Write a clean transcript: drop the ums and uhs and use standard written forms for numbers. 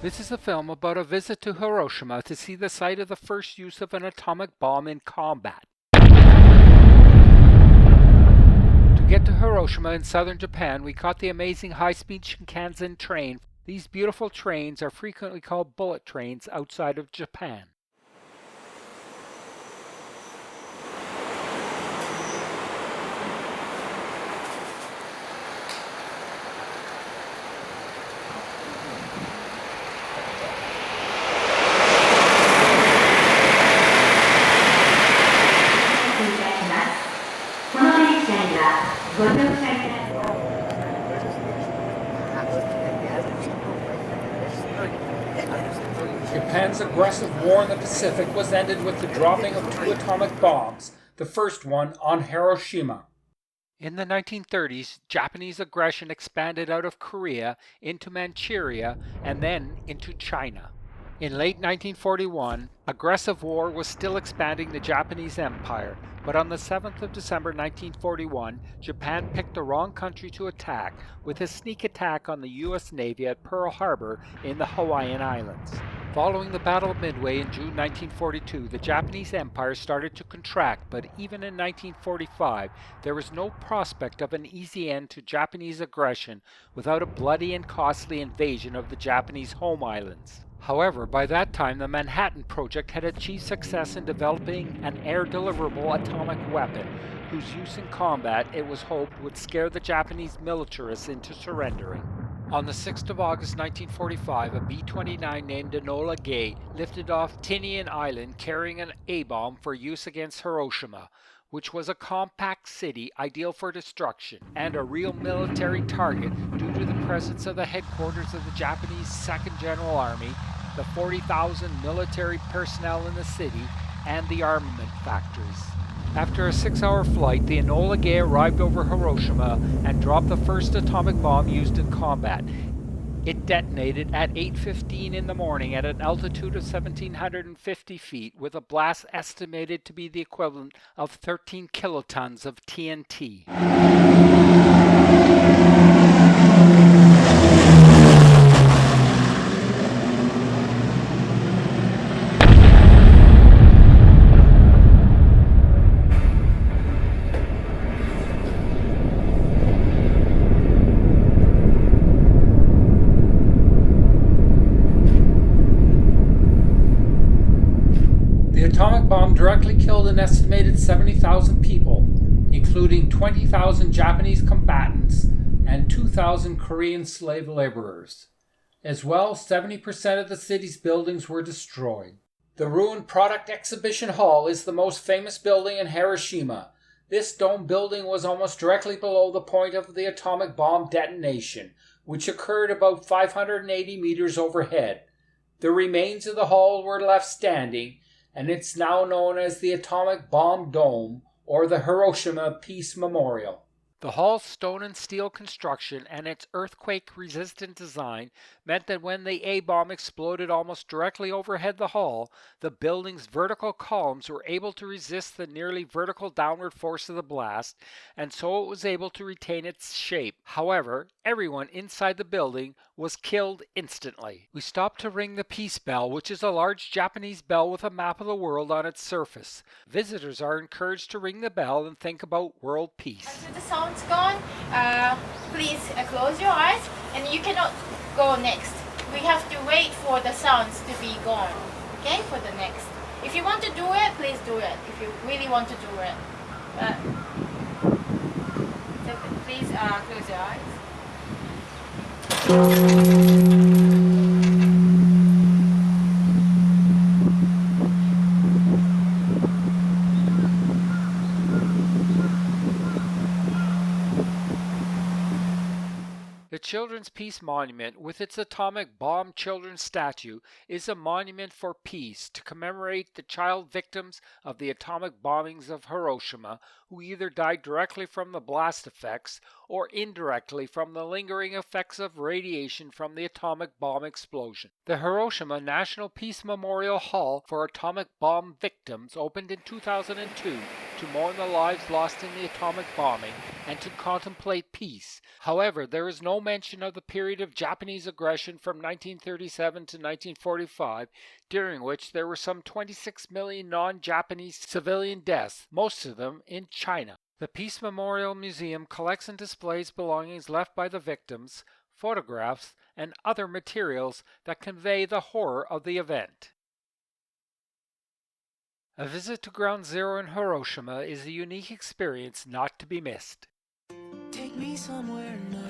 This is a film about a visit to Hiroshima to see the site of the first use of an atomic bomb in combat. To get to Hiroshima in southern Japan, we caught the amazing high-speed Shinkansen train. These beautiful trains are frequently called bullet trains outside of Japan. Japan's aggressive war in the Pacific was ended with the dropping of 2 atomic bombs, the first one on Hiroshima. In the 1930s, Japanese aggression expanded out of Korea into Manchuria and then into China. In late 1941, aggressive war was still expanding the Japanese Empire, but on the 7th of December 1941, Japan picked the wrong country to attack with a sneak attack on the U.S. Navy at Pearl Harbor in the Hawaiian Islands. Following the Battle of Midway in June 1942, the Japanese Empire started to contract, but even in 1945, there was no prospect of an easy end to Japanese aggression without a bloody and costly invasion of the Japanese home islands. However, by that time, the Manhattan Project had achieved success in developing an air-deliverable atomic weapon, whose use in combat it was hoped would scare the Japanese militarists into surrendering. On the 6th of August 1945, a B-29 named Enola Gay lifted off Tinian Island carrying an A-bomb for use against Hiroshima, which was a compact city ideal for destruction and a real military target due to the presence of the headquarters of the Japanese 2nd General Army, the 40,000 military personnel in the city, and the armament factories. After a 6-hour flight, the Enola Gay arrived over Hiroshima and dropped the first atomic bomb used in combat. It detonated at 8:15 in the morning at an altitude of 1,750 feet with a blast estimated to be the equivalent of 13 kilotons of TNT. The atomic bomb directly killed an estimated 70,000 people, including 20,000 Japanese combatants and 2,000 Korean slave laborers. As well, 70% of the city's buildings were destroyed. The ruined Product Exhibition Hall is the most famous building in Hiroshima. This dome building was almost directly below the point of the atomic bomb detonation, which occurred about 580 meters overhead. The remains of the hall were left standing, and it's now known as the Atomic Bomb Dome or the Hiroshima Peace Memorial. The hall's stone and steel construction and its earthquake-resistant design meant that when the A-bomb exploded almost directly overhead the hall, the building's vertical columns were able to resist the nearly vertical downward force of the blast, and so it was able to retain its shape. However, everyone inside the building was killed instantly. We stopped to ring the peace bell, which is a large Japanese bell with a map of the world on its surface. Visitors are encouraged to ring the bell and think about world peace. Until the sound's gone, please close your eyes, and you cannot go next. We have to wait for the sounds to be gone, okay, for the next. If you want to do it, please do it, if you really want to do it. So please close your eyes. The Children's Peace Monument, with its atomic bomb children's statue, is a monument for peace to commemorate the child victims of the atomic bombings of Hiroshima, who either died directly from the blast effects or indirectly from the lingering effects of radiation from the atomic bomb explosion. The Hiroshima National Peace Memorial Hall for Atomic Bomb Victims opened in 2002 to mourn the lives lost in the atomic bombing and to contemplate peace. However, there is no mention of the period of Japanese aggression from 1937 to 1945, during which there were some 26 million non-Japanese civilian deaths, most of them in China. The Peace Memorial Museum collects and displays belongings left by the victims, photographs, and other materials that convey the horror of the event. A visit to Ground Zero in Hiroshima is a unique experience not to be missed. Take me somewhere nice.